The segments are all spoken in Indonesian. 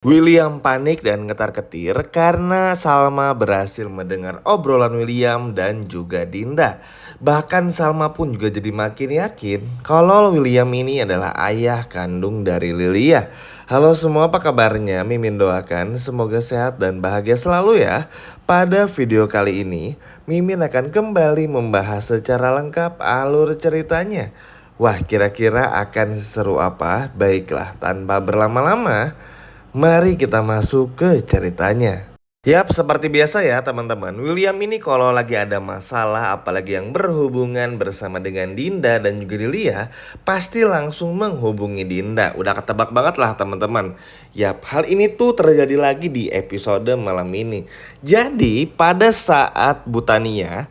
William panik dan ngetar-ketir karena Salma berhasil mendengar obrolan William dan juga Dinda. Bahkan Salma pun juga jadi makin yakin kalau William ini adalah ayah kandung dari Lilia. Halo semua, apa kabarnya? Mimin doakan semoga sehat dan bahagia selalu ya. Pada video kali ini, Mimin akan kembali membahas secara lengkap alur ceritanya. Wah, kira-kira akan seru apa? Baiklah, tanpa berlama-lama, mari kita masuk ke ceritanya. Yap, seperti biasa ya teman-teman. William ini kalau lagi ada masalah, apalagi yang berhubungan bersama dengan Dinda dan juga Lilia, pasti langsung menghubungi Dinda. Udah ketebak banget lah teman-teman. Yap, hal ini tuh terjadi lagi di episode malam ini. Jadi pada saat Butania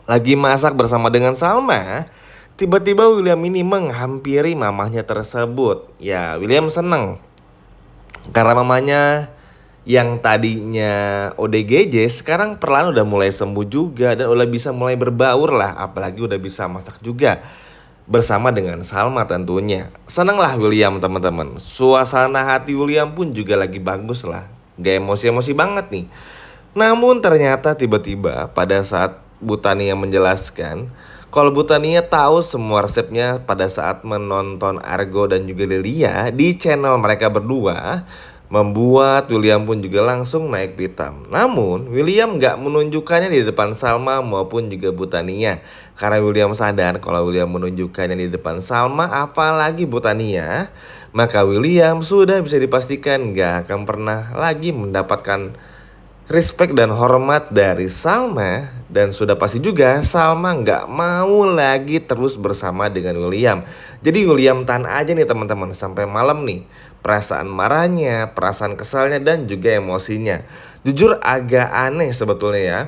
lagi masak bersama dengan Salma, tiba-tiba William ini menghampiri mamahnya tersebut. Ya, William seneng karena mamanya yang tadinya ODGJ sekarang perlahan udah mulai sembuh juga dan udah bisa mulai berbaur lah, apalagi udah bisa masak juga bersama dengan Salma tentunya. Seneng lah William teman-teman. Suasana hati William pun juga lagi bagus lah. Gak emosi-emosi banget nih. Namun ternyata tiba-tiba pada saat Butania menjelaskan kalau Butania tahu semua resepnya pada saat menonton Argo dan juga Lilia di channel mereka berdua, membuat William pun juga langsung naik pitam. Namun William gak menunjukkannya di depan Salma maupun juga Butania, karena William sadar kalau William menunjukkannya di depan Salma apalagi Butania, maka William sudah bisa dipastikan gak akan pernah lagi mendapatkan respect dan hormat dari Salma. Dan sudah pasti juga Salma nggak mau lagi terus bersama dengan William. Jadi William tahan aja nih teman-teman sampai malam nih. Perasaan marahnya, perasaan kesalnya dan juga emosinya. Jujur agak aneh sebetulnya ya.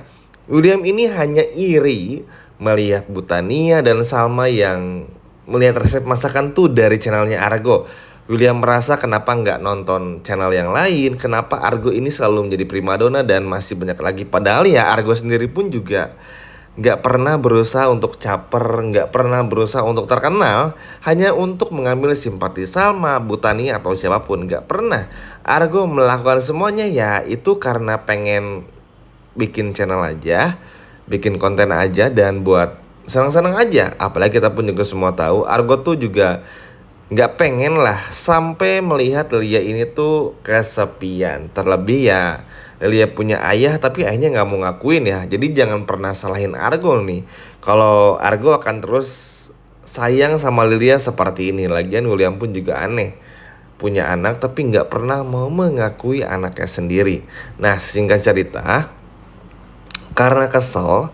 William ini hanya iri melihat Butania dan Salma yang melihat resep masakan tuh dari channelnya Argo. William merasa kenapa nggak nonton channel yang lain, kenapa Argo ini selalu menjadi primadona dan masih banyak lagi. Padahal ya Argo sendiri pun juga nggak pernah berusaha untuk caper, nggak pernah berusaha untuk terkenal, hanya untuk mengambil simpati Salma, Butani atau siapapun. Nggak pernah. Argo melakukan semuanya ya itu karena pengen bikin channel aja, bikin konten aja dan buat senang-senang aja. Apalagi kita pun juga semua tahu Argo tuh juga nggak pengen lah sampai melihat Lia ini tuh kesepian. Terlebih ya Lia punya ayah tapi ayahnya nggak mau ngakuin ya. Jadi jangan pernah salahin Argo nih. Kalau Argo akan terus sayang sama Lilia seperti ini. Lagian William pun juga aneh, punya anak tapi nggak pernah mau mengakui anaknya sendiri. Nah, singkat cerita, karena kesel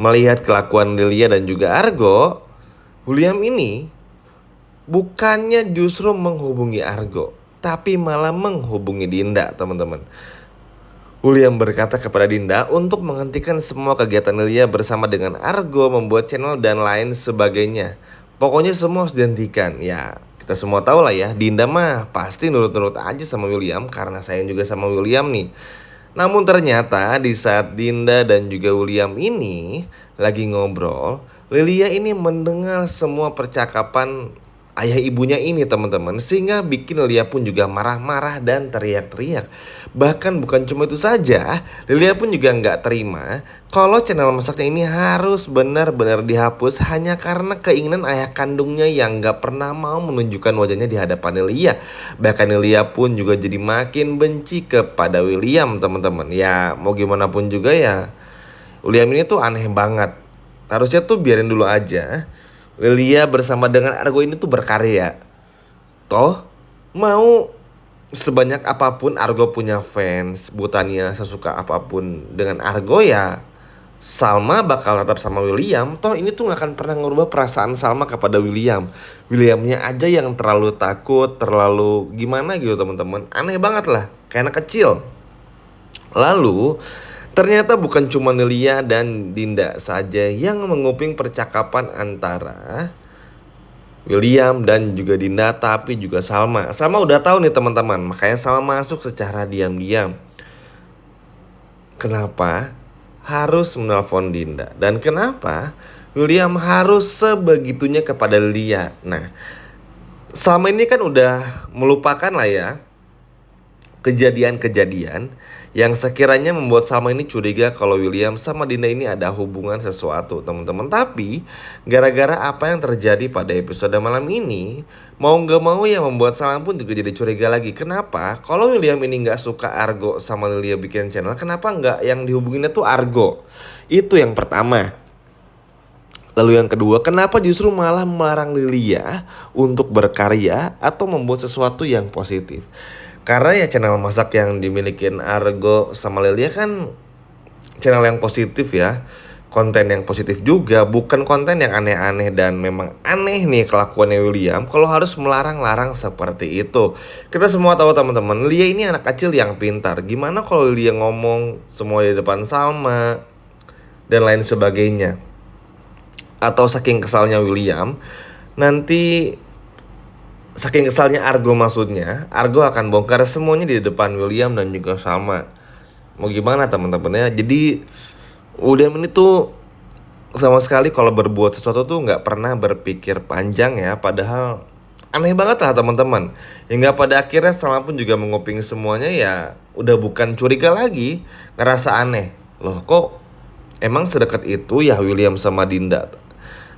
melihat kelakuan Lilia dan juga Argo, William ini bukannya justru menghubungi Argo, tapi malah menghubungi Dinda teman-teman. William berkata kepada Dinda untuk menghentikan semua kegiatan Lilia bersama dengan Argo, membuat channel dan lain sebagainya. Pokoknya semua harus dihentikan. Ya, kita semua tahu lah ya, Dinda mah pasti nurut-nurut aja sama William karena sayang juga sama William nih. Namun ternyata di saat Dinda dan juga William ini lagi ngobrol, Lilia ini mendengar semua percakapan ayah ibunya ini teman-teman, sehingga bikin Lilia pun juga marah-marah dan teriak-teriak. Bahkan bukan cuma itu saja, Lilia pun juga nggak terima kalau channel masaknya ini harus benar-benar dihapus hanya karena keinginan ayah kandungnya yang nggak pernah mau menunjukkan wajahnya di hadapan Lilia. Bahkan Lilia pun juga jadi makin benci kepada William teman-teman. Ya mau gimana pun juga ya, William ini tuh aneh banget. Harusnya tuh biarin dulu aja Lilia bersama dengan Argo ini tuh berkarya. Toh mau sebanyak apapun Argo punya fans, Butania sesuka apapun dengan Argo ya Salma bakal tetap sama William. Toh ini tuh gak akan pernah ngerubah perasaan Salma kepada William. Williamnya aja yang terlalu takut, terlalu gimana gitu teman-teman. Aneh banget lah, kayak anak kecil. Lalu ternyata bukan cuma Nelia dan Dinda saja yang menguping percakapan antara William dan juga Dinda, tapi juga Salma. Salma udah tahu nih teman-teman, makanya Salma masuk secara diam-diam. Kenapa harus menelpon Dinda dan kenapa William harus sebegitunya kepada Lia? Nah, Salma ini kan udah melupakan lah ya kejadian-kejadian yang sekiranya membuat Salma ini curiga kalau William sama Dinda ini ada hubungan sesuatu, teman-teman. Tapi gara-gara apa yang terjadi pada episode malam ini, mau nggak mau ya membuat Salma pun juga jadi curiga lagi. Kenapa? Kalau William ini nggak suka Argo sama Lilia bikin channel, kenapa nggak yang dihubunginnya tuh Argo? Itu yang pertama. Lalu yang kedua, kenapa justru malah melarang Lilia untuk berkarya atau membuat sesuatu yang positif? Karena ya channel masak yang dimiliki Argo sama Lilia kan channel yang positif ya. Konten yang positif juga, bukan konten yang aneh-aneh. Dan memang aneh nih kelakuannya William kalau harus melarang-larang seperti itu. Kita semua tahu teman-teman, Lia ini anak kecil yang pintar. Gimana kalau Lia ngomong semua di depan Salma dan lain sebagainya? Atau saking kesalnya William, nanti saking kesalnya Argo maksudnya, Argo akan bongkar semuanya di depan William dan juga Salma. Mau gimana teman-teman ya? Jadi William ini tuh sama sekali kalau berbuat sesuatu tuh nggak pernah berpikir panjang ya. Padahal aneh banget lah teman-teman. Hingga pada akhirnya Salma pun juga menguping semuanya ya. Udah bukan curiga lagi, ngerasa aneh. Loh kok emang sedekat itu ya William sama Dinda?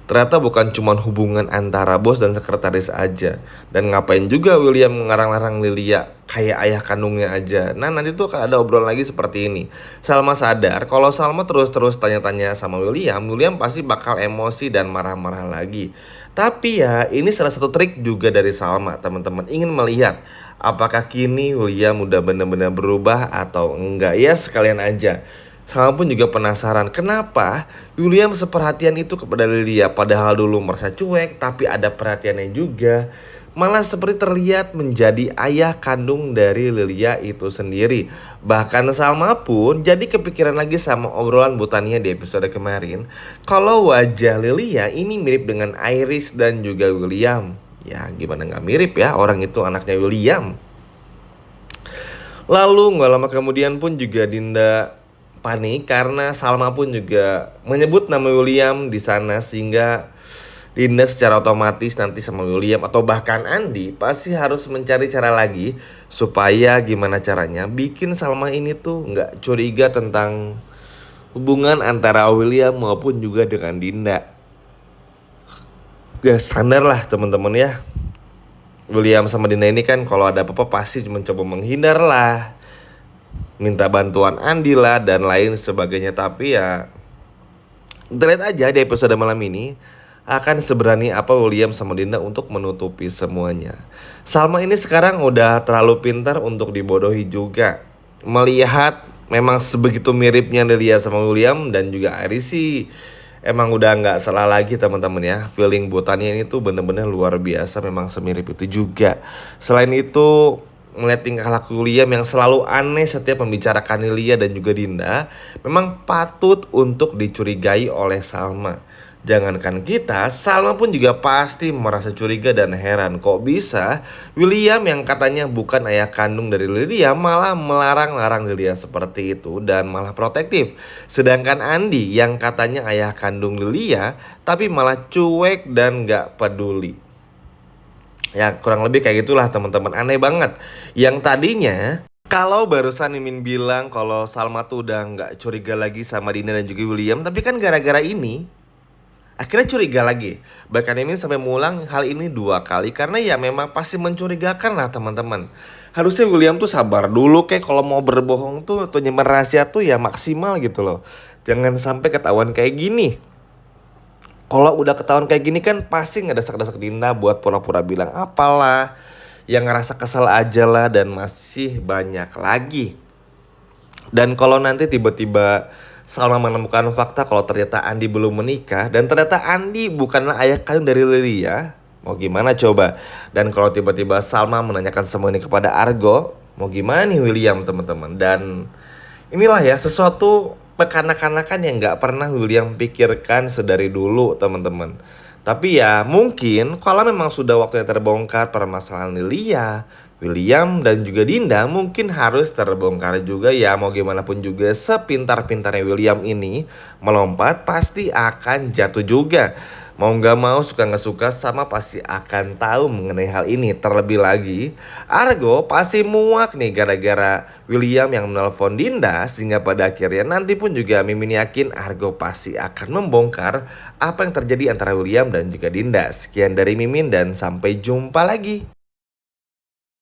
Ternyata bukan cuma hubungan antara bos dan sekretaris aja. Dan ngapain juga William ngarang-larang Lilia kayak ayah kandungnya aja. Nah nanti tuh akan ada obrolan lagi seperti ini. Salma sadar kalau Salma terus-terus tanya-tanya sama William, William pasti bakal emosi dan marah-marah lagi. Tapi ya ini salah satu trik juga dari Salma, teman-teman. Ingin melihat apakah kini William udah benar-benar berubah atau enggak. Ya sekalian aja Salma pun juga penasaran kenapa William seperhatian itu kepada Lilia. Padahal dulu merasa cuek, tapi ada perhatiannya juga. Malah seperti terlihat menjadi ayah kandung dari Lilia itu sendiri. Bahkan Salma pun jadi kepikiran lagi sama obrolan butania di episode kemarin, kalau wajah Lilia ini mirip dengan Iris dan juga William. Ya gimana gak mirip ya, orang itu anaknya William. Lalu gak lama kemudian pun juga Dinda panik karena Salma pun juga menyebut nama William di sana, sehingga Dinda secara otomatis nanti sama William atau bahkan Andi pasti harus mencari cara lagi supaya gimana caranya bikin Salma ini tuh nggak curiga tentang hubungan antara William maupun juga dengan Dinda. Ya standar lah teman-teman ya. William sama Dinda ini kan kalau ada apa-apa pasti mencoba menghindar lah, minta bantuan Andi lah dan lain sebagainya. Tapi ya kita lihat aja di episode malam ini akan seberani apa William sama Dinda untuk menutupi semuanya. Salma ini sekarang udah terlalu pintar untuk dibodohi juga. Melihat memang sebegitu miripnya Lilia sama William dan juga Iris sih, emang udah nggak salah lagi teman-teman ya. Feeling butannya ini tuh bener-bener luar biasa, memang semirip itu juga. Selain itu melihat tingkah laku William yang selalu aneh setiap membicarakan Lilia dan juga Dinda, memang patut untuk dicurigai oleh Salma. Jangankan kita, Salma pun juga pasti merasa curiga dan heran. Kok bisa William yang katanya bukan ayah kandung dari Lilia malah melarang-larang Lilia seperti itu dan malah protektif. Sedangkan Andi yang katanya ayah kandung Lilia tapi malah cuek dan gak peduli. Ya kurang lebih kayak gitulah teman-teman, aneh banget. Yang tadinya kalau barusan Mimin bilang kalau Salma tuh udah gak curiga lagi sama Dinda dan juga William, tapi kan gara-gara ini akhirnya curiga lagi. Bahkan Mimin sampai mengulang hal ini 2 kali karena ya memang pasti mencurigakan lah teman-teman. Harusnya William tuh sabar dulu, kayak kalau mau berbohong tuh atau nyimpen rahasia tuh ya maksimal gitu loh. Jangan sampai ketahuan kayak gini. Kalau udah ketahuan kayak gini kan pasti ngedesak-desak Dinda buat pura-pura bilang apalah, yang ngerasa kesal aja lah dan masih banyak lagi. Dan kalau nanti tiba-tiba Salma menemukan fakta kalau ternyata Andi belum menikah dan ternyata Andi bukanlah ayah kandung dari Lilia, mau gimana coba? Dan kalau tiba-tiba Salma menanyakan semua ini kepada Argo, mau gimana nih William teman-teman? Dan inilah ya sesuatu kekanak-kanakan yang gak pernah William pikirkan sedari dulu teman-teman. Tapi ya mungkin kalau memang sudah waktunya terbongkar permasalahan Lilia, William dan juga Dinda mungkin harus terbongkar juga ya. Mau gimana pun juga sepintar-pintarnya William ini melompat pasti akan jatuh juga. Mau nggak mau, suka nggak suka, sama pasti akan tahu mengenai hal ini. Terlebih lagi, Argo pasti muak nih gara-gara William yang menelpon Dinda, sehingga pada akhirnya nanti pun juga Mimin yakin Argo pasti akan membongkar apa yang terjadi antara William dan juga Dinda. Sekian dari Mimin dan sampai jumpa lagi.